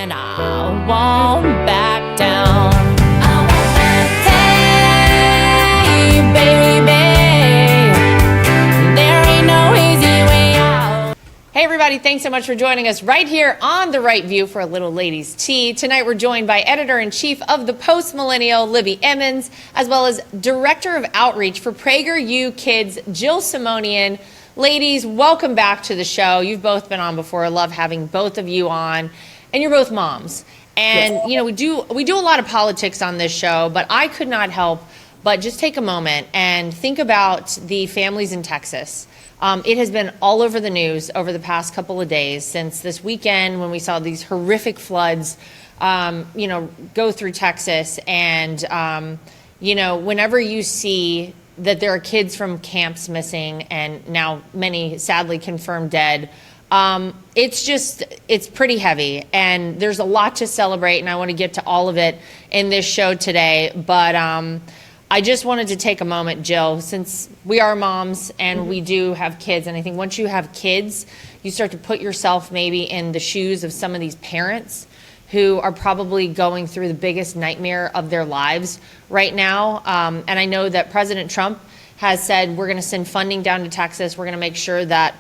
and I won't back down. Hey, baby, there ain't no easy way out. Hey, everybody, thanks so much for joining us right here on The Right View for a little ladies' tea. Tonight, we're joined by Editor-in-Chief of the Millennial, Libby Emmons, as well as Director of Outreach for PragerU Kids, Jill Simonian. Ladies, welcome back to the show. You've both been on before. I love having both of you on. And you're both moms. And, you know, we do a lot of politics on this show, but I could not help but just take a moment and think about the families in Texas. It has been all over the news over the past couple of days since this weekend when we saw these horrific floods, go through Texas. And, whenever you see that there are kids from camps missing and now many sadly confirmed dead, it's pretty heavy, and there's a lot to celebrate, and I want to get to all of it in this show today. But I just wanted to take a moment, Jill, since we are moms and we do have kids, and I think once you have kids, you start to put yourself maybe in the shoes of some of these parents who are probably going through the biggest nightmare of their lives right now. And I know that President Trump has said we're going to send funding down to Texas. We're going to make sure that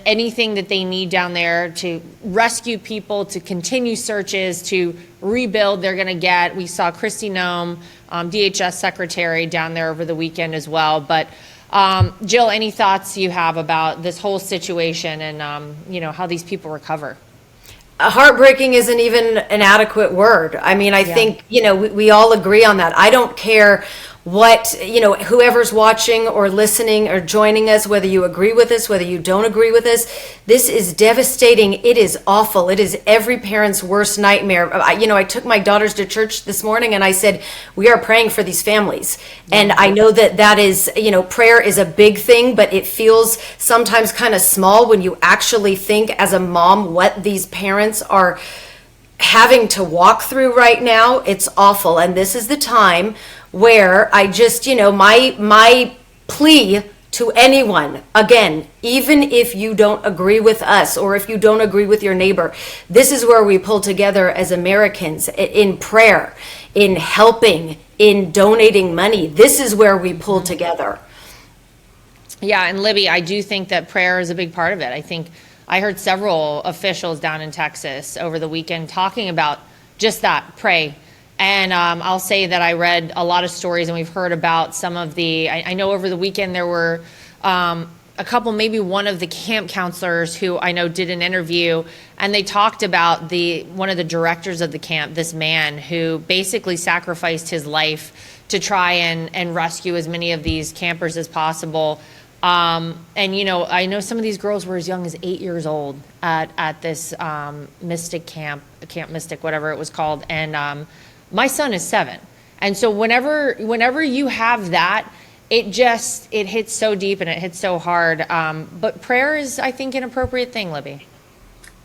anything that they need down there to rescue people, to continue searches, to rebuild, they're going to get. We saw Kristi Noem, DHS Secretary, down there over the weekend as well. But Jill, any thoughts you have about this whole situation and how these people recover? Heartbreaking isn't even an adequate word. I mean, I think, we all agree on that. I don't care what, whoever's watching or listening or joining us, whether you agree with us, whether you don't agree with us, this is devastating. It is awful. It is every parent's worst nightmare. I took my daughters to church this morning and I said, we are praying for these families. And I know that is, prayer is a big thing, but it feels sometimes kind of small when you actually think as a mom what these parents are having to walk through right now. It's awful. And this is the time where I just, my plea to anyone, again, even if you don't agree with us or if you don't agree with your neighbor, this is where we pull together as Americans in prayer, in helping, in donating money. This is where we pull together. Yeah, and Libby, I do think that prayer is a big part of it. I think I heard several officials down in Texas over the weekend talking about just that, pray. And I'll say that I read a lot of stories, and we've heard about some of I know over the weekend there were a couple, maybe one of the camp counselors who I know did an interview, and they talked about one of the directors of the camp, this man who basically sacrificed his life to try and rescue as many of these campers as possible. I know some of these girls were as young as 8 years old at this Mystic Camp Mystic, whatever it was called, and my son is 7. And so whenever you have that, it hits so deep and it hits so hard. But prayer is, I think, an appropriate thing, Libby.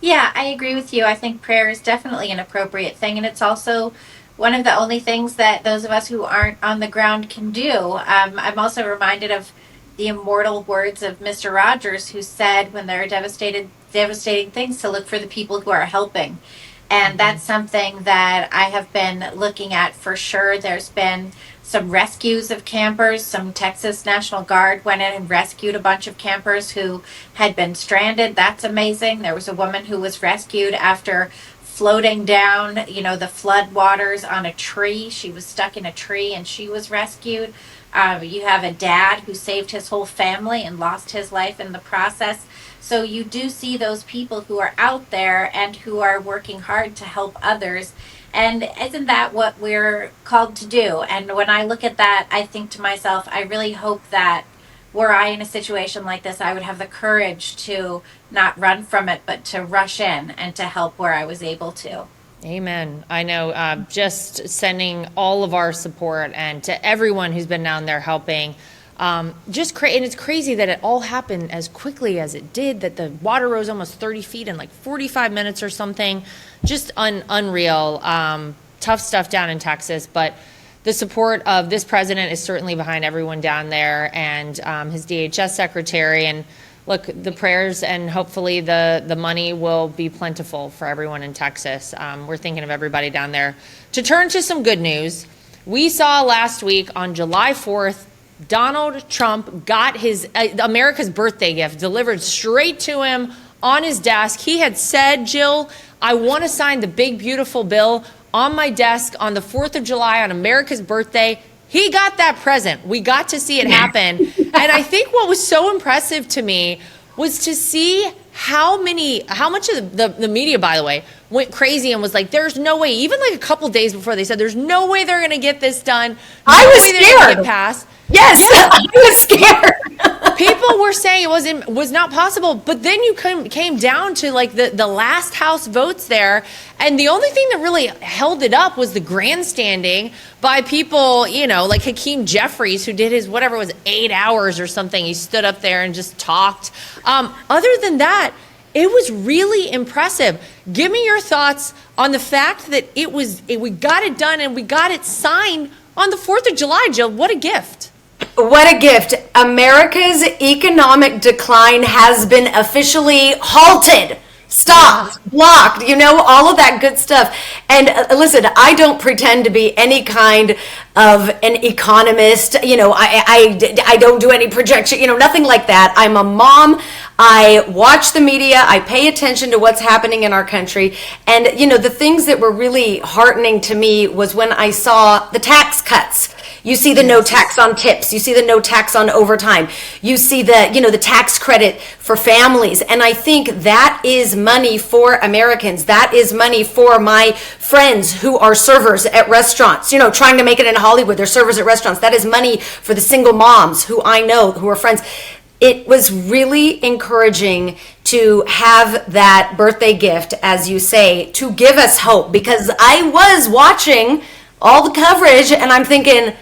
Yeah, I agree with you. I think prayer is definitely an appropriate thing. And it's also one of the only things that those of us who aren't on the ground can do. I'm also reminded of the immortal words of Mr. Rogers, who said when there are devastating things, to look for the people who are helping. And that's something that I have been looking at for sure. There's been some rescues of campers. Some Texas National Guard went in and rescued a bunch of campers who had been stranded. That's amazing. There was a woman who was rescued after floating down, the flood waters on a tree. She was stuck in a tree and she was rescued. You have a dad who saved his whole family and lost his life in the process. So you do see those people who are out there and who are working hard to help others. And isn't that what we're called to do? And when I look at that, I think to myself, I really hope that were I in a situation like this, I would have the courage to not run from it, but to rush in and to help where I was able to. Amen. I know, just sending all of our support and to everyone who's been down there helping. And it's crazy that it all happened as quickly as it did, that the water rose almost 30 feet in like 45 minutes or something. Just unreal. Tough stuff down in Texas, but the support of this president is certainly behind everyone down there, and his DHS secretary. And look, the prayers and hopefully the money will be plentiful for everyone in Texas. We're thinking of everybody down there. To turn to some good news, we saw last week on July 4th, Donald Trump got his America's birthday gift delivered straight to him on his desk. He had said, Jill, I want to sign the big, beautiful bill on my desk on the 4th of July on America's birthday. He got that present. We got to see it happen. And I think what was so impressive to me was to see how much of the media, by the way, went crazy and was like, there's no way, even like a couple days before they said, there's no way they're going to get this done. I was scared. Get passed. Yes, I was scared. People were saying it was not possible, but then you came down to like the last House votes there, and the only thing that really held it up was the grandstanding by people, like Hakeem Jeffries, who did his whatever it was 8 hours or something. He stood up there and just talked. Other than that, it was really impressive. Give me your thoughts on the fact that we got it done and we got it signed on the 4th of July, Jill. What a gift. What a gift. America's economic decline has been officially halted, stopped, blocked, all of that good stuff. And listen, I don't pretend to be any kind of an economist. I don't do any projection, nothing like that. I'm a mom. I watch the media. I pay attention to what's happening in our country. And, the things that were really heartening to me was when I saw the tax cuts. You see the no tax on tips. You see the no tax on overtime. You see the tax credit for families. And I think that is money for Americans. That is money for my friends who are servers at restaurants, trying to make it in Hollywood. They're servers at restaurants. That is money for the single moms who I know who are friends. It was really encouraging to have that birthday gift, as you say, to give us hope, because I was watching all the coverage and I'm thinking,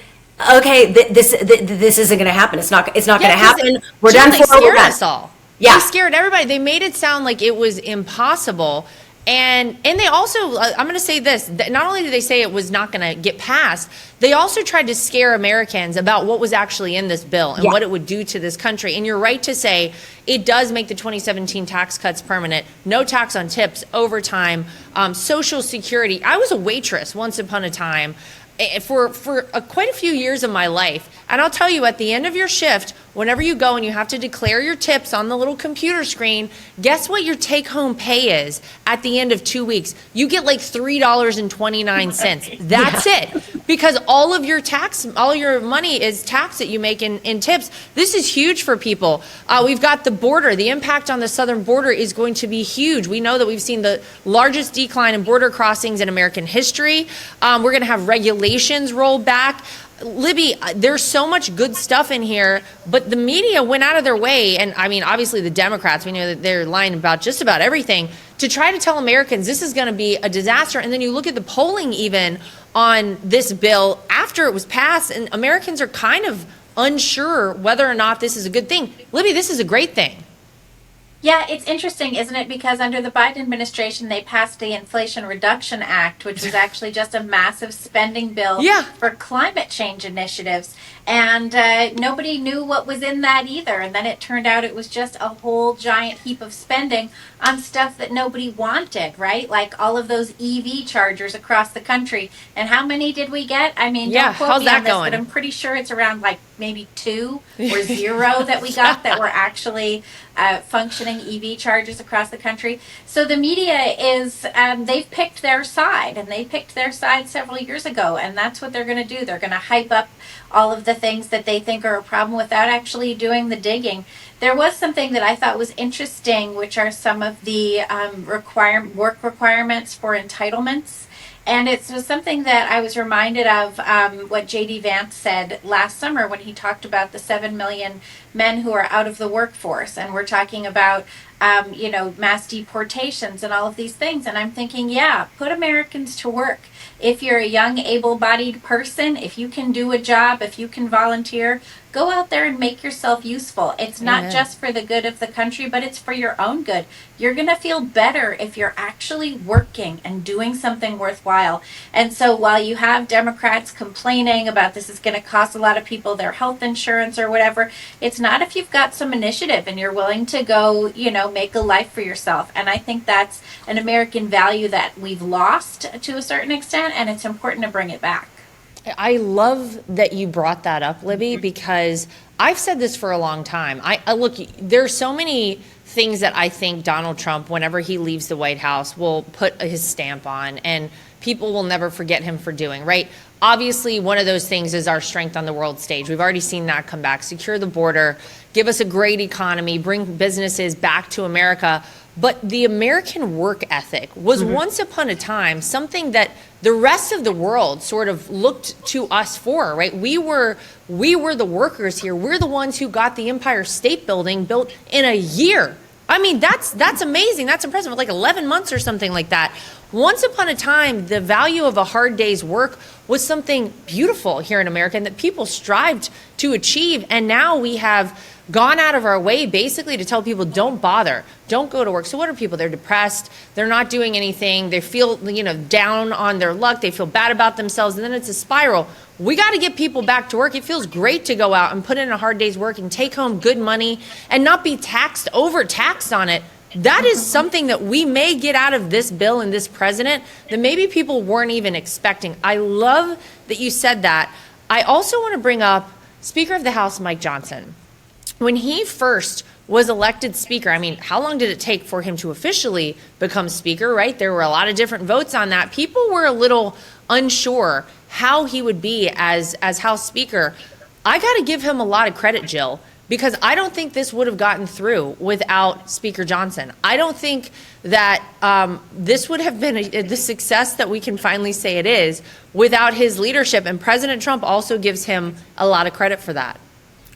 okay, this isn't going to happen. It's not going to happen. We're done for. They scared us all. Yeah. They scared everybody. They made it sound like it was impossible. And they also, I'm going to say this, not only did they say it was not going to get passed, they also tried to scare Americans about what was actually in this bill and what it would do to this country. And you're right to say it does make the 2017 tax cuts permanent. No tax on tips, overtime, Social Security. I was a waitress once upon a time for quite a few years of my life. And I'll tell you, at the end of your shift, whenever you go and you have to declare your tips on the little computer screen, guess what your take-home pay is at the end of 2 weeks? You get like $3.29. That's it. Because all of your money is tax that you make in tips. This is huge for people. We've got the border. The impact on the southern border is going to be huge. We know that we've seen the largest decline in border crossings in American history. We're going to have regulations rolled back. Libby, there's so much good stuff in here, but the media went out of their way, and I mean, obviously the Democrats, we know that they're lying about just about everything, to try to tell Americans this is going to be a disaster. And then you look at the polling even on this bill after it was passed, and Americans are kind of unsure whether or not this is a good thing. Libby, this is a great thing. Yeah, it's interesting, isn't it? Because under the Biden administration, they passed the Inflation Reduction Act, which was actually just a massive spending bill for climate change initiatives. And nobody knew what was in that either. And then it turned out it was just a whole giant heap of spending on stuff that nobody wanted, right? Like all of those EV chargers across the country. And how many did we get? I mean, don't quote me on this, but I'm pretty sure it's around like maybe 2 or 0 that we got that were actually functioning EV chargers across the country. So the media is, they've picked their side, and they picked their side several years ago, and that's what they're going to do. They're going to hype up all of the things that they think are a problem without actually doing the digging. There was something that I thought was interesting, which are some of the work requirements for entitlements. And it was something that I was reminded of what J.D. Vance said last summer when he talked about the 7 million men who are out of the workforce. And we're talking about mass deportations and all of these things. And I'm thinking, yeah, put Americans to work. If you're a young, able-bodied person, if you can do a job, if you can volunteer, go out there and make yourself useful. It's not just for the good of the country, but it's for your own good. You're going to feel better if you're actually working and doing something worthwhile. And so while you have Democrats complaining about this is going to cost a lot of people their health insurance or whatever, it's not if you've got some initiative and you're willing to go, make a life for yourself. And I think that's an American value that we've lost to a certain extent, and it's important to bring it back. I love that you brought that up, Libby, because I've said this for a long time. I look, there's so many things that I think Donald Trump, whenever he leaves the White House, will put his stamp on, and people will never forget him for doing, right? Obviously, one of those things is our strength on the world stage. We've already seen that come back. Secure the border, give us a great economy, bring businesses back to America. But the American work ethic was once upon a time something that the rest of the world sort of looked to us for, right? We were the workers here. We're the ones who got the Empire State Building built in a year. I mean, that's amazing. That's impressive. Like 11 months or something like that. Once upon a time, the value of a hard day's work was something beautiful here in America and that people strived to achieve. And now we have gone out of our way basically to tell people don't bother, don't go to work. So what are people? They're depressed. They're not doing anything. They feel, down on their luck. They feel bad about themselves. And then it's a spiral. We got to get people back to work. It feels great to go out and put in a hard day's work and take home good money and not be overtaxed on it. That is something that we may get out of this bill and this president that maybe people weren't even expecting. I love that you said that. I also want to bring up Speaker of the House, Mike Johnson. When he first was elected speaker, I mean, how long did it take for him to officially become speaker, right? There were a lot of different votes on that. People were a little unsure how he would be as House Speaker. I got to give him a lot of credit, Jill, because I don't think this would have gotten through without Speaker Johnson. I don't think that this would have been the success that we can finally say it is without his leadership. And President Trump also gives him a lot of credit for that.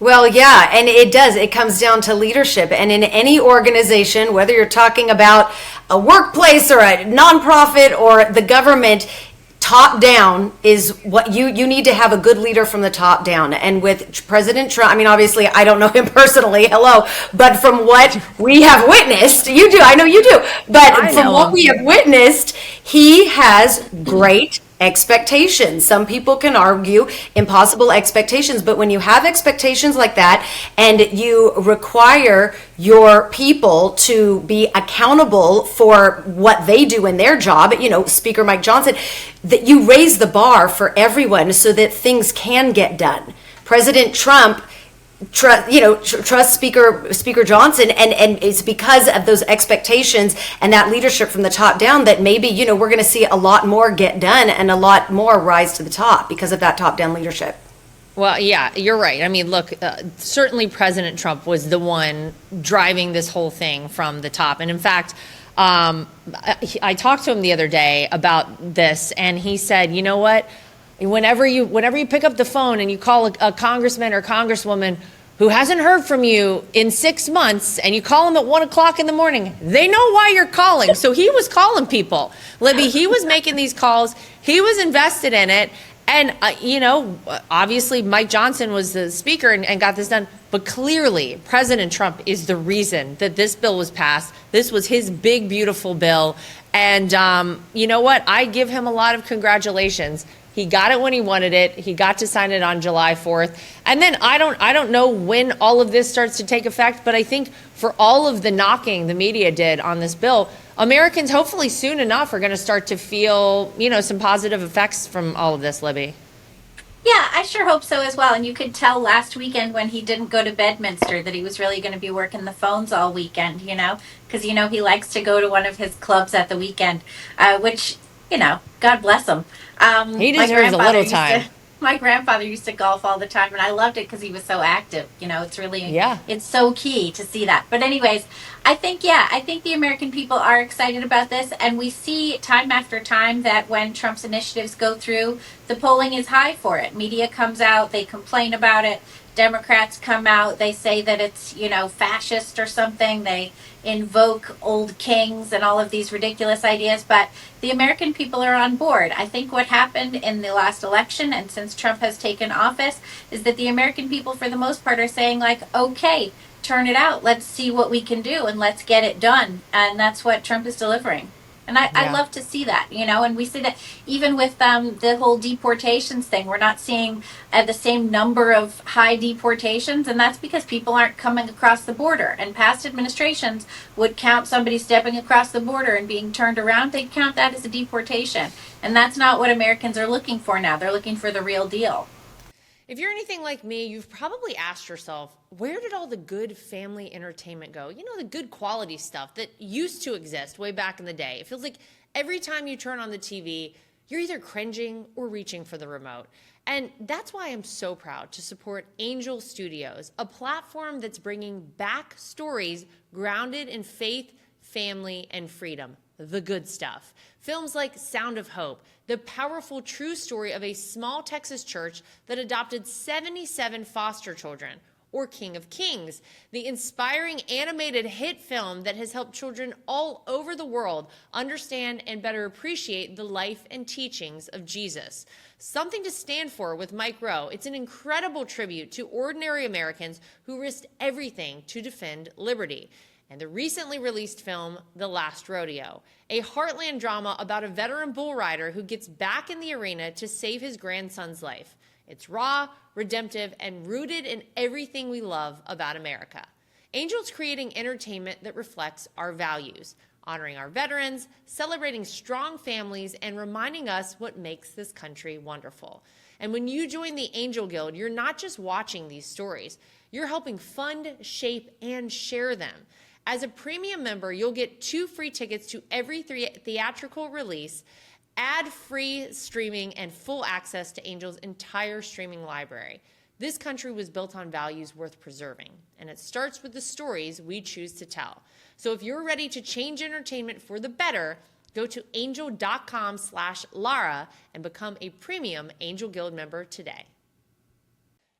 Well, yeah, and it does. It comes down to leadership. And in any organization, whether you're talking about a workplace or a nonprofit or the government, top down is what you need to have a good leader from the top down. And with President Trump, I mean, obviously, I don't know him personally, but from what we have witnessed, you do, I know you do, but from what we have witnessed, he has great expectations. Some people can argue impossible expectations, but when you have expectations like that and you require your people to be accountable for what they do in their job, Speaker Mike Johnson, that you raise the bar for everyone so that things can get done. President Trump trust Speaker Johnson, and it's because of those expectations and that leadership from the top down that maybe we're going to see a lot more get done and a lot more rise to the top because of that top down leadership. Well, yeah, you're right. I mean, look, certainly President Trump was the one driving this whole thing from the top. And in fact, I talked to him the other day about this, and he said, you know what? Whenever you pick up the phone and you call a congressman or congresswoman who hasn't heard from you in 6 months and you call them at 1 o'clock in the morning, they know why you're calling. So he was calling people. Libby, he was making these calls. He was invested in it. And, obviously Mike Johnson was the speaker and got this done. But clearly, President Trump is the reason that this bill was passed. This was his big, beautiful bill. And you know what? I give him a lot of congratulations. He got it when he wanted it. He got to sign it on July 4th. And then I don't know when all of this starts to take effect, but I think for all of the knocking the media did on this bill, Americans hopefully soon enough are going to start to feel, some positive effects from all of this, Libby. Yeah, I sure hope so as well. And you could tell last weekend when he didn't go to Bedminster that he was really going to be working the phones all weekend, because, he likes to go to one of his clubs at the weekend, which, God bless him. He deserves a little time. My grandfather used to golf all the time, and I loved it because he was so active. It's really, it's so key to see that. But anyways, I think the American people are excited about this, and we see time after time that when Trump's initiatives go through, the polling is high for it. Media comes out, they complain about it. Democrats come out, they say that it's, fascist or something. They invoke old kings and all of these ridiculous ideas, but the American people are on board. I think what happened in the last election and since Trump has taken office is that the American people, for the most part, are saying, like, okay, turn it out. Let's see what we can do and let's get it done. And that's what Trump is delivering. And I love to see that, and we see that even with the whole deportations thing. We're not seeing the same number of high deportations, and that's because people aren't coming across the border. And past administrations would count somebody stepping across the border and being turned around, they'd count that as a deportation. And that's not what Americans are looking for now. They're looking for the real deal. If you're anything like me, you've probably asked yourself, where did all the good family entertainment go? The good quality stuff that used to exist way back in the day. It feels like every time you turn on the TV, you're either cringing or reaching for the remote. And that's why I'm so proud to support Angel Studios, a platform that's bringing back stories grounded in faith, family, and freedom. The good stuff. Films like Sound of Hope, the powerful true story of a small Texas church that adopted 77 foster children, or King of Kings, the inspiring animated hit film that has helped children all over the world understand and better appreciate the life and teachings of Jesus. Something to Stand For with Mike Rowe. It's an incredible tribute to ordinary Americans who risked everything to defend liberty. And the recently released film, The Last Rodeo, a heartland drama about a veteran bull rider who gets back in the arena to save his grandson's life. It's raw, redemptive, and rooted in everything we love about America. Angel's creating entertainment that reflects our values, honoring our veterans, celebrating strong families, and reminding us what makes this country wonderful. And when you join the Angel Guild, you're not just watching these stories, you're helping fund, shape, and share them. As a premium member, you'll get 2 free tickets to every theatrical release, ad-free streaming, and full access to Angel's entire streaming library. This country was built on values worth preserving, and it starts with the stories we choose to tell. So if you're ready to change entertainment for the better, go to angel.com/Lara and become a premium Angel Guild member today.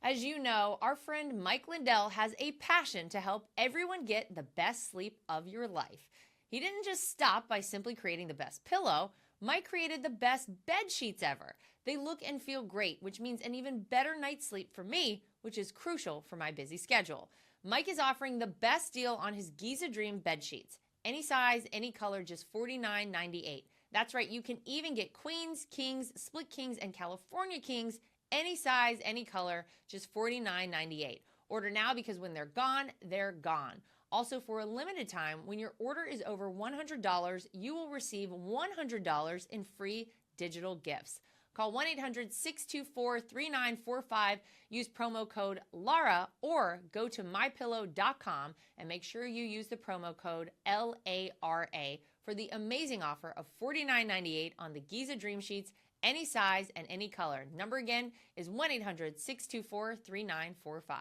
As you know, our friend Mike Lindell has a passion to help everyone get the best sleep of your life. He didn't just stop by simply creating the best pillow. Mike created the best bed sheets ever. They look and feel great, which means an even better night's sleep for me, which is crucial for my busy schedule. Mike is offering the best deal on his Giza Dream bed sheets. Any size, any color, just $49.98. That's right, you can even get queens, kings, split kings, and California kings. Any size, any color, just $49.98. Order now because when they're gone, they're gone. Also, for a limited time, when your order is over $100, you will receive $100 in free digital gifts. Call 1-800-624-3945, use promo code LARA, or go to mypillow.com and make sure you use the promo code LARA for the amazing offer of $49.98 on the Giza Dream Sheets, any size and any color. Number again is 1-800-624-3945.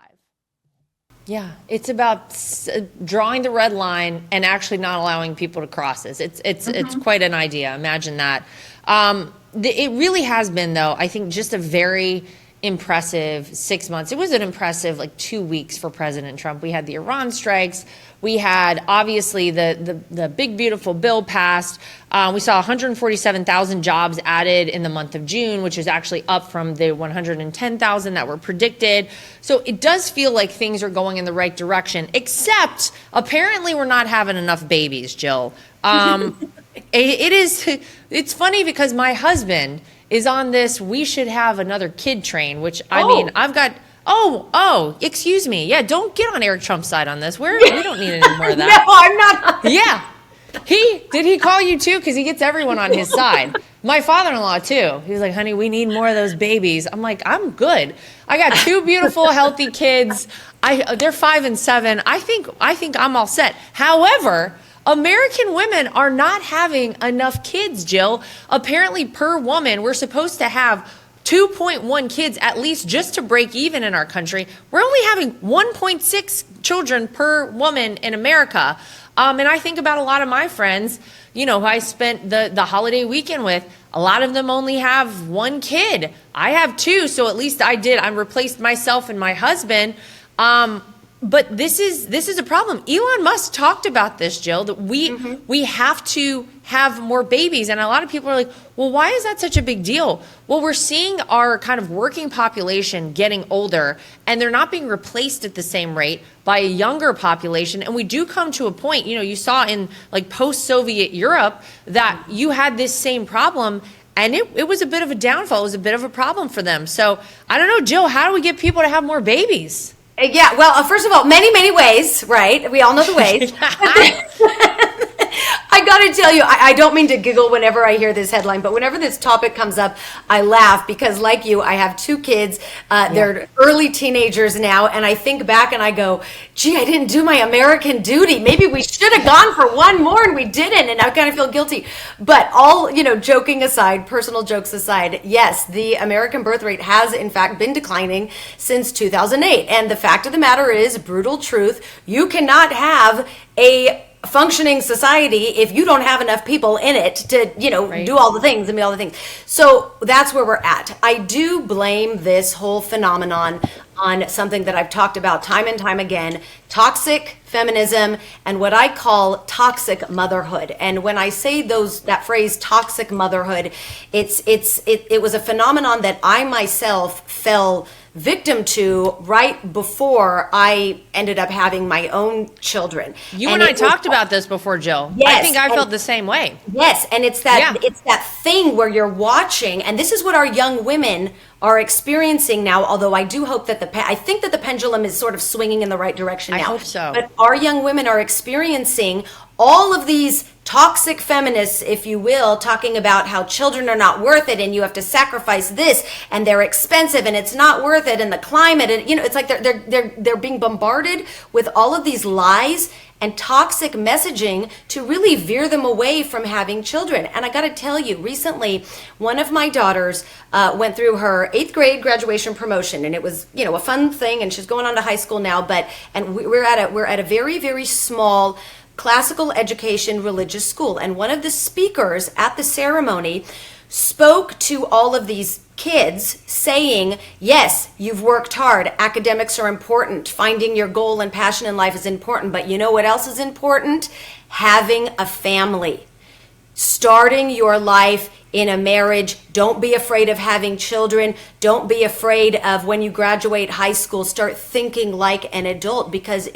Yeah, it's about drawing the red line and actually not allowing people to cross this. It's quite an idea. Imagine that. It really has been, though, I think, just a very impressive 6 months. It was an impressive 2 weeks for President Trump. We had the Iran strikes. We had, obviously, the big, beautiful bill passed. We saw 147,000 jobs added in the month of June, which is actually up from the 110,000 that were predicted. So it does feel like things are going in the right direction, except apparently we're not having enough babies, Jill. It's funny because my husband is on this we should have another kid train, which I mean, I've got, excuse me. Yeah, don't get on Eric Trump's side on this. We don't need any more of that. No, I'm not. Yeah. Did he call you too? Because he gets everyone on his side. My father-in-law too. He was like, honey, we need more of those babies. I'm like, I'm good. I got 2 beautiful, healthy kids. They're 5 and 7. I think I'm all set. However, American women are not having enough kids, Jill. Apparently, per woman, we're supposed to have 2.1 kids at least just to break even in our country. We're only having 1.6 children per woman in America. And I think about a lot of my friends, who I spent the holiday weekend with. A lot of them only have one kid. I have two, so at least I replaced myself and my husband. But this is a problem. Elon Musk talked about this, Jill, that we have to have more babies. And a lot of people are like, well, why is that such a big deal? Well, we're seeing our kind of working population getting older, and they're not being replaced at the same rate by a younger population. And we do come to a point, you saw in like post-Soviet Europe that you had this same problem. And it was a bit of a downfall. It was a bit of a problem for them. So I don't know, Jill, how do we get people to have more babies? Yeah, well, first of all, many, many ways, right? We all know the ways. I got to tell you, I don't mean to giggle whenever I hear this headline, but whenever this topic comes up, I laugh because, like you, I have two kids. They're early teenagers now, and I think back and I go, gee, I didn't do my American duty. Maybe we should have gone for one more, and we didn't, and I kind of feel guilty. But all, joking aside, personal jokes aside, yes, the American birth rate has, in fact, been declining since 2008. And the fact of the matter is, brutal truth, you cannot have a functioning society if you don't have enough people in it to do all the things and be all the things. So that's where we're at. I do blame this whole phenomenon on something that I've talked about time and time again: toxic feminism and what I call toxic motherhood. And when I say that phrase toxic motherhood, it was a phenomenon that I myself fell victim to right before I ended up having my own children. You and I talked about this before, Jill. Yes, I think I felt the same way. Yes, and it's that thing where you're watching, and this is what our young women are experiencing now, although I do hope that I think that the pendulum is sort of swinging in the right direction now. I hope so. But our young women are experiencing all of these toxic feminists, if you will, talking about how children are not worth it and you have to sacrifice this and they're expensive and it's not worth it and the climate, and it's like they're being bombarded with all of these lies and toxic messaging to really veer them away from having children. And I got to tell you, recently, one of my daughters went through her 8th grade graduation promotion, and it was, a fun thing, and she's going on to high school now. And we're at a very, very small classical education religious school, and one of the speakers at the ceremony spoke to all of these kids saying, yes, you've worked hard, academics are important, finding your goal and passion in life is important, but you know what else is important? Having a family, starting your life in a marriage. Don't be afraid of having children. Don't be afraid of, when you graduate high school, start thinking like an adult, because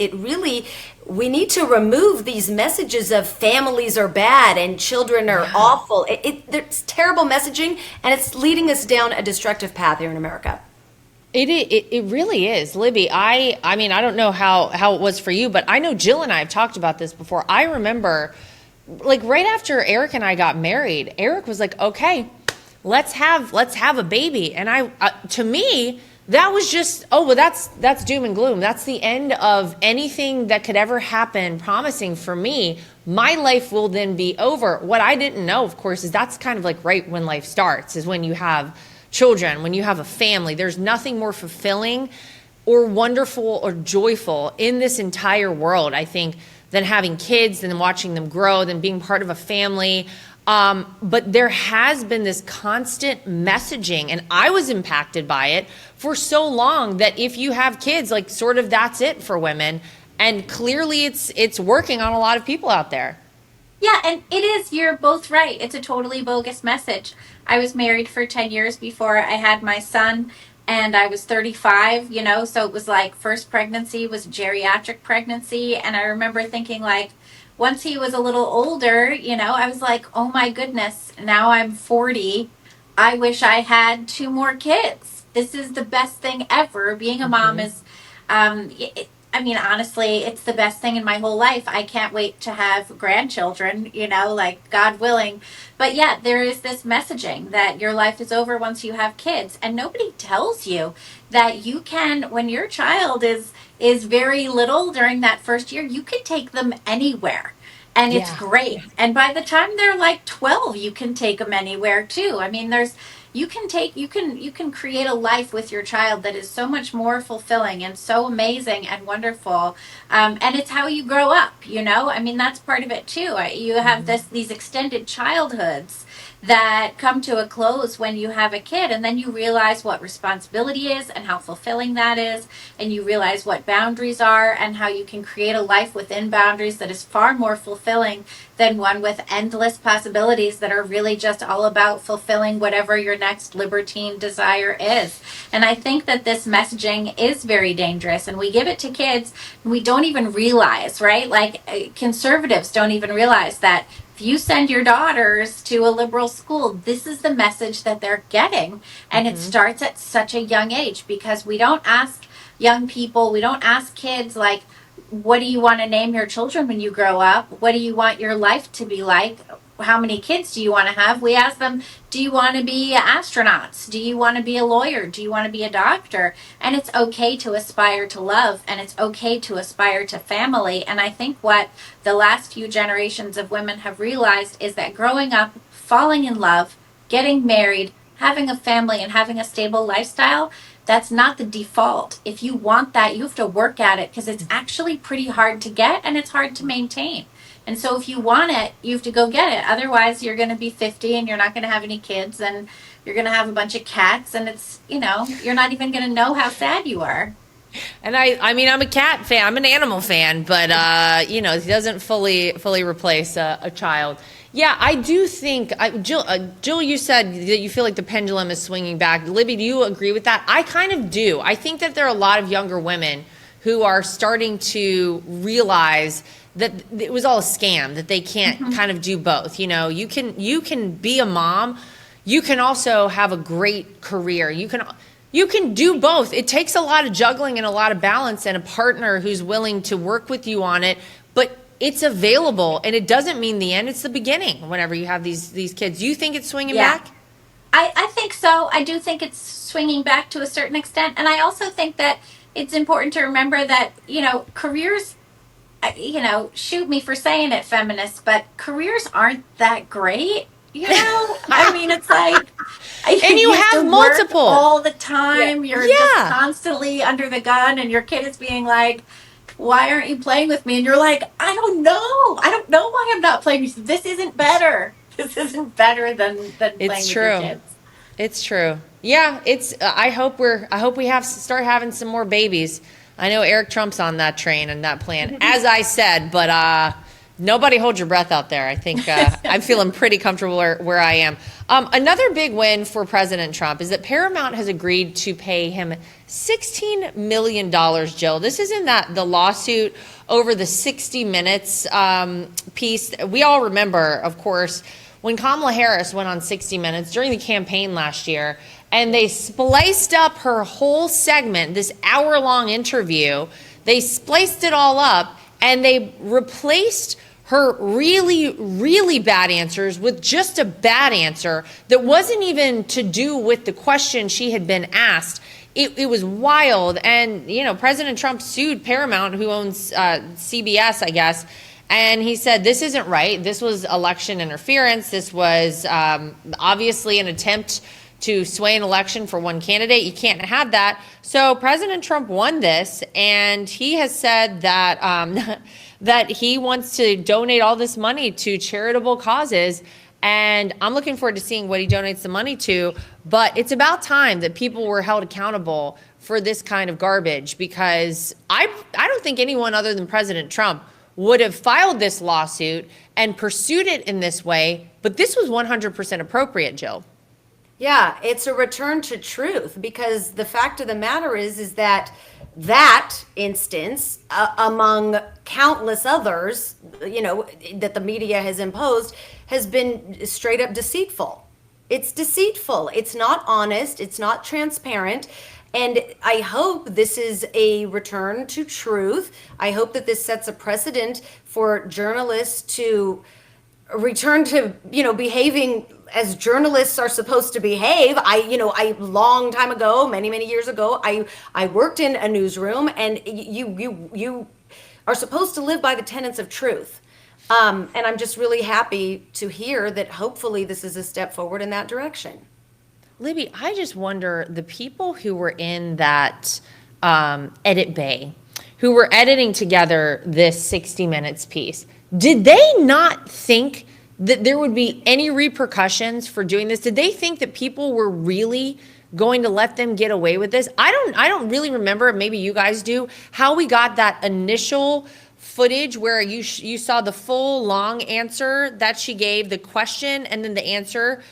we need to remove these messages of families are bad and children are awful. It's terrible messaging, and it's leading us down a destructive path here in America. It really is, Libby. I mean, I don't know how it was for you, but I know Jill and I have talked about this before. I remember, like, right after Eric and I got married, Eric was like, okay, let's have a baby. And to me, that was just, that's doom and gloom. That's the end of anything that could ever happen promising for me. My life will then be over. What I didn't know, of course, is that's kind of like right when life starts, is when you have children, when you have a family. There's nothing more fulfilling or wonderful or joyful in this entire world, I think, than having kids and watching them grow, than being part of a family. But there has been this constant messaging, and I was impacted by it for so long, that if you have kids, like, sort of that's it for women. And clearly it's working on a lot of people out there. Yeah, and it is. You're both right. It's a totally bogus message. I was married for 10 years before I had my son, and I was 35, so it was like first pregnancy was a geriatric pregnancy. And I remember thinking, like, once he was a little older, I was like, oh my goodness, now I'm 40. I wish I had 2 more kids. This is the best thing ever. Being a mom is, honestly, it's the best thing in my whole life. I can't wait to have grandchildren, like, God willing. But yeah, there is this messaging that your life is over once you have kids. And nobody tells you that you can, when your child is very little during that first year, you can take them anywhere. and it's Yeah. great. And by the time they're like 12, you can take them anywhere too. I mean, you can create a life with your child that is so much more fulfilling and so amazing and wonderful. And it's how you grow up, you know? I mean, that's part of it too. You have these extended childhoods that come to a close when you have a kid, and then you realize what responsibility is and how fulfilling that is, and you realize what boundaries are and how you can create a life within boundaries that is far more fulfilling than one with endless possibilities that are really just all about fulfilling whatever your next libertine desire is. And I think that this messaging is very dangerous, and we give it to kids and we don't even realize, right? Like conservatives don't even realize that if you send your daughters to a liberal school, this is the message that they're getting. And it starts at such a young age, because we don't ask young people, we don't ask kids, like, what do you want to name your children when you grow up? What do you want your life to be like? How many kids do you want to have? We ask them, do you want to be astronauts? Do you want to be a lawyer? Do you want to be a doctor? And it's okay to aspire to love, and it's okay to aspire to family. And I think what the last few generations of women have realized is that growing up, falling in love, getting married, having a family, and having a stable lifestyle, that's not the default. If you want that, you have to work at it, because it's actually pretty hard to get and it's hard to maintain. And so if you want it, you have to go get it. Otherwise, you're going to be 50 and you're not going to have any kids, and you're going to have a bunch of cats, and it's, you know, you're not even going to know how sad you are. And I mean, I'm a cat fan. I'm an animal fan, but you know, it doesn't fully replace a child. Yeah, I do think, Jill, you said that you feel like the pendulum is swinging back. Libby, do you agree with that? I kind of do. I think that there are a lot of younger women who are starting to realize that it was all a scam, that they can't kind of do both. You know, you can be a mom, you can also have a great career. You can do both. It takes a lot of juggling and a lot of balance, and a partner who's willing to work with you on it. But it's available, and it doesn't mean the end. It's the beginning whenever you have these kids. Do you think it's swinging back? I think so. I do think it's swinging back to a certain extent. And I also think that it's important to remember that, you know, careers, you know, shoot me for saying it, feminists, but careers aren't that great. You know, I mean, it's like, And you have to multiple work all the time. You're Yeah. just constantly under the gun, and your kid is being like, why aren't you playing with me? And you're like, I don't know. I don't know why I'm not playing with you. This isn't better. This isn't better than playing with your kids. It's true. Yeah, it's. I hope we start having some more babies. I know Eric Trump's on that train and that plan, as I said, but nobody hold your breath out there. I think I'm feeling pretty comfortable where I am. Another big win for President Trump is that Paramount has agreed to pay him $16 million, Jill. This is in the lawsuit over the 60 Minutes piece. We all remember, of course, when Kamala Harris went on 60 Minutes during the campaign last year, and they spliced up her whole segment, this hour-long interview. They spliced it all up, and they replaced her really, really bad answers with just a bad answer that wasn't even to do with the question she had been asked. It was wild. And, you know, President Trump sued Paramount, who owns CBS, I guess, and he said, this isn't right. This was election interference. This was obviously an attempt to sway an election for one candidate. You can't have that. So President Trump won this, and he has said that that he wants to donate all this money to charitable causes. And I'm looking forward to seeing what he donates the money to. But it's about time that people were held accountable for this kind of garbage, because I don't think anyone other than President Trump would have filed this lawsuit and pursued it in this way. But this was 100% appropriate, Jill. Yeah, it's a return to truth, because the fact of the matter is that instance, among countless others, you know, that the media has imposed, has been straight up deceitful. It's deceitful. It's not honest. It's not transparent. And I hope this is a return to truth. I hope that this sets a precedent for journalists to return to, you know, behaving as journalists are supposed to behave. I long time ago, many years ago, I worked in a newsroom, and you are supposed to live by the tenets of truth. And I'm just really happy to hear that hopefully this is a step forward in that direction. Libby, I just wonder the people who were in that edit bay, who were editing together this 60 Minutes piece, did they not think that there would be any repercussions for doing this? Did they think that people were really going to let them get away with this? I don't really remember, maybe you guys do, how we got that initial footage where you saw the full long answer that she gave, the question, and then the answer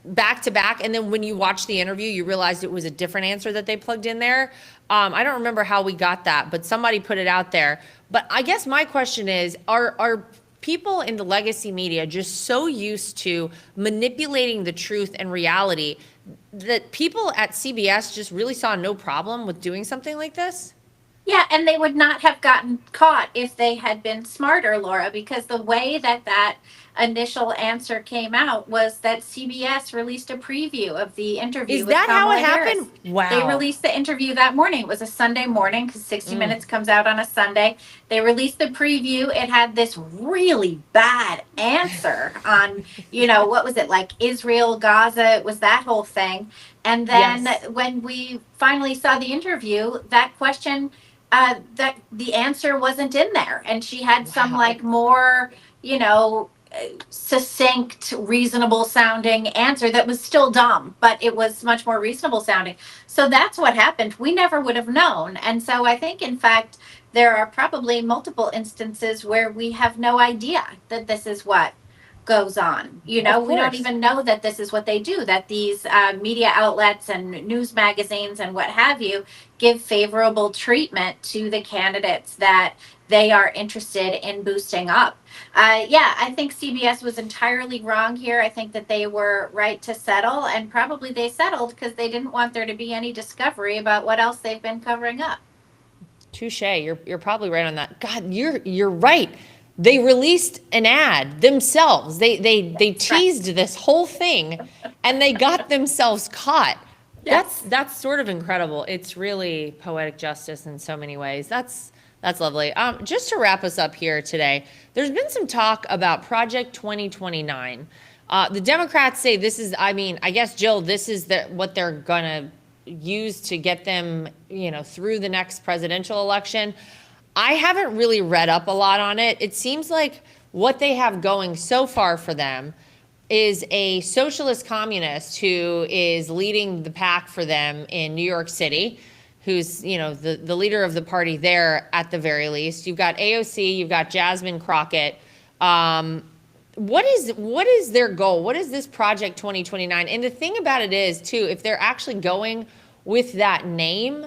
back to back, and then when you watched the interview, you realized it was a different answer that they plugged in there. I don't remember how we got that, but somebody put it out there. But I guess my question is, are people in the legacy media just so used to manipulating the truth and reality that people at CBS just really saw no problem with doing something like this? Yeah, and they would not have gotten caught if they had been smarter, Laura, because the way that that initial answer came out was that CBS released a preview of the interview Is with that how Kamala it happened? Harris. Wow. They released the interview that morning. It was a Sunday morning because 60 Minutes comes out on a Sunday. They released the preview. It had this really bad answer on, what was it, like Israel, Gaza, it was that whole thing. And then Yes. when we finally saw the interview, that question that the answer wasn't in there, and she had some Wow. like more, succinct, reasonable sounding answer that was still dumb, but it was much more reasonable sounding. So that's what happened. We never would have known. And so I think, in fact, there are probably multiple instances where we have no idea that this is what goes on. We don't even know that this is what they do, that these media outlets and news magazines and what have you give favorable treatment to the candidates that they are interested in boosting up. Yeah, I think CBS was entirely wrong here. I think that they were right to settle, and probably they settled because they didn't want there to be any discovery about what else they've been covering up. Touche. You're probably right on that. God, you're right. They released an ad themselves. They teased this whole thing, and they got themselves caught. Yes. That's sort of incredible. It's really poetic justice in so many ways. That's lovely. Just to wrap us up here today, there's been some talk about Project 2029. The Democrats say this is, I guess, Jill, this is what they're gonna use to get them, through the next presidential election. I haven't really read up a lot on it. It seems like what they have going so far for them is a socialist communist who is leading the pack for them in New York City, who's, the leader of the party there at the very least. You've got AOC, you've got Jasmine Crockett. What is their goal? What is this Project 2029? And the thing about it is, too, if they're actually going with that name,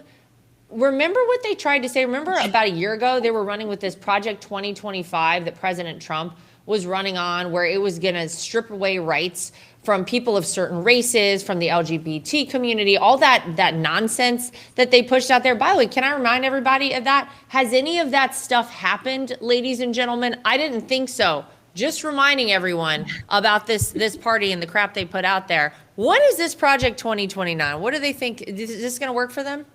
remember what they tried to say? Remember about a year ago, they were running with this Project 2025 that President Trump was running on, where it was going to strip away rights from people of certain races, from the LGBT community, all that nonsense that they pushed out there. By the way, can I remind everybody of that? Has any of that stuff happened, ladies and gentlemen? I didn't think so. Just reminding everyone about this party and the crap they put out there. What is this Project 2029? What do they think? Is this going to work for them?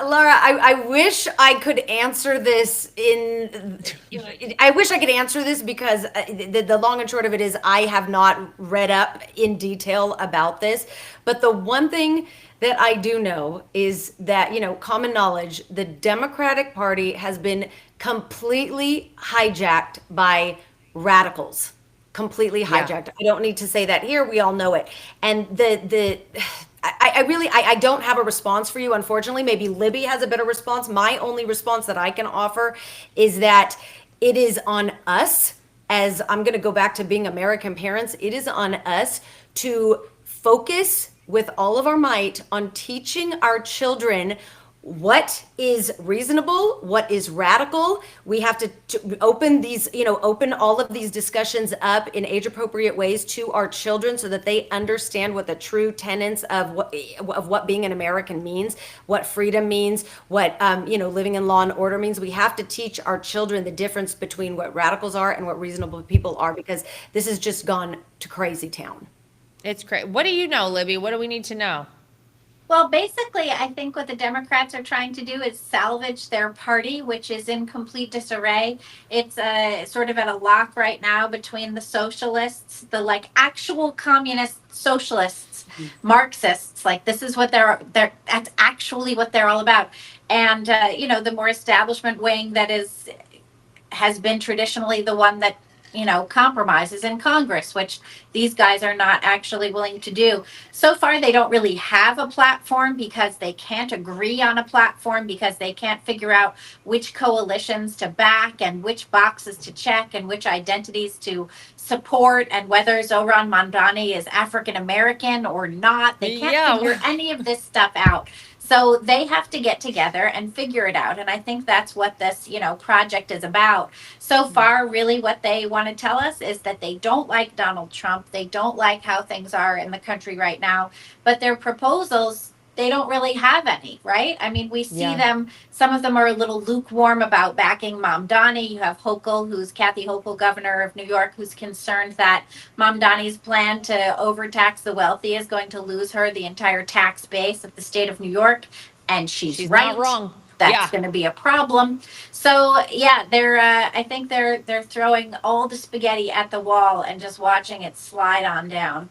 Lara, I wish I could answer this I wish I could answer this because the long and short of it is I have not read up in detail about this. But the one thing that I do know is that, common knowledge, the Democratic Party has been completely hijacked by radicals. Completely hijacked. Yeah. I don't need to say that here. We all know it. And I don't have a response for you, unfortunately. Maybe Libby has a better response. My only response that I can offer is that it is on us, as I'm going to go back to being American parents, it is on us to focus with all of our might on teaching our children what is reasonable, what is radical. We have to open these, open all of these discussions up in age appropriate ways to our children so that they understand what the true tenets of what being an American means, what freedom means, what, living in law and order means. We have to teach our children the difference between what radicals are and what reasonable people are, because this has just gone to crazy town. It's great. What do you know, Libby? What do we need to know? Well, basically, I think what the Democrats are trying to do is salvage their party, which is in complete disarray. It's sort of at a lock right now between the socialists, the like actual communist socialists, Marxists. Like this is what they're that's actually what they're all about, and the more establishment wing that has been traditionally the one that compromises in Congress, which these guys are not actually willing to do. So far, they don't really have a platform because they can't agree on a platform because they can't figure out which coalitions to back and which boxes to check and which identities to support and whether Zohran Mamdani is African American or not. They can't figure any of this stuff out. So they have to get together and figure it out. And I think that's what this, project is about. So far, really what they want to tell us is that they don't like Donald Trump. They don't like how things are in the country right now. But their proposals, they don't really have any, right? I mean, we see them, some of them are a little lukewarm about backing Mamdani. You have Hochul, who's Kathy Hochul, governor of New York, who's concerned that Mamdani's plan to overtax the wealthy is going to lose her the entire tax base of the state of New York. And she's right. Not wrong. That's going to be a problem. So yeah, I think they're throwing all the spaghetti at the wall and just watching it slide on down.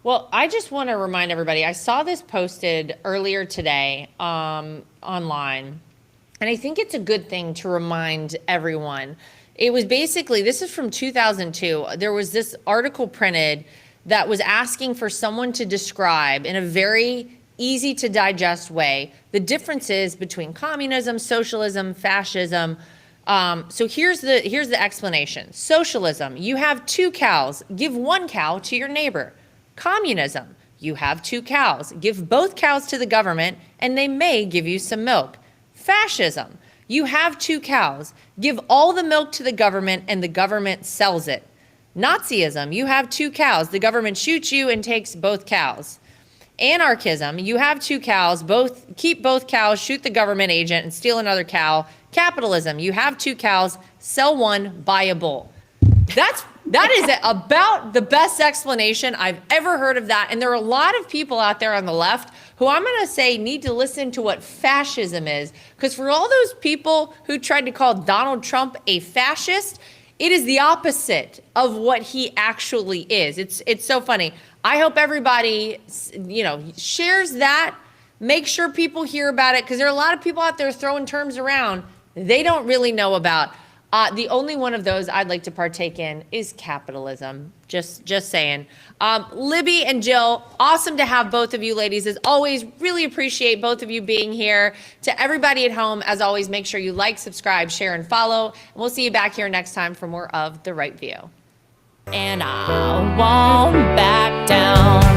Well, I just want to remind everybody, I saw this posted earlier today online, and I think it's a good thing to remind everyone. It was basically, this is from 2002. There was this article printed that was asking for someone to describe in a very easy to digest way the differences between communism, socialism, fascism. So here's the explanation. Socialism, you have 2 cows, give 1 cow to your neighbor. Communism, you have 2 cows, give both cows to the government and they may give you some milk. Fascism, you have 2 cows, give all the milk to the government and the government sells it. Nazism, you have 2 cows, the government shoots you and takes both cows. Anarchism, you have 2 cows, keep both cows, shoot the government agent and steal another cow. Capitalism, you have 2 cows, sell 1, buy a bull. That is about the best explanation I've ever heard of that. And there are a lot of people out there on the left who I'm going to say need to listen to what fascism is. Because for all those people who tried to call Donald Trump a fascist, it is the opposite of what he actually is. It's so funny. I hope everybody, shares that. Make sure people hear about it because there are a lot of people out there throwing terms around they don't really know about. The only one of those I'd like to partake in is capitalism. Just saying. Libby and Jill, awesome to have both of you ladies. As always, really appreciate both of you being here. To everybody at home, as always, make sure you like, subscribe, share, and follow. And we'll see you back here next time for more of The Right View. And I won't back down.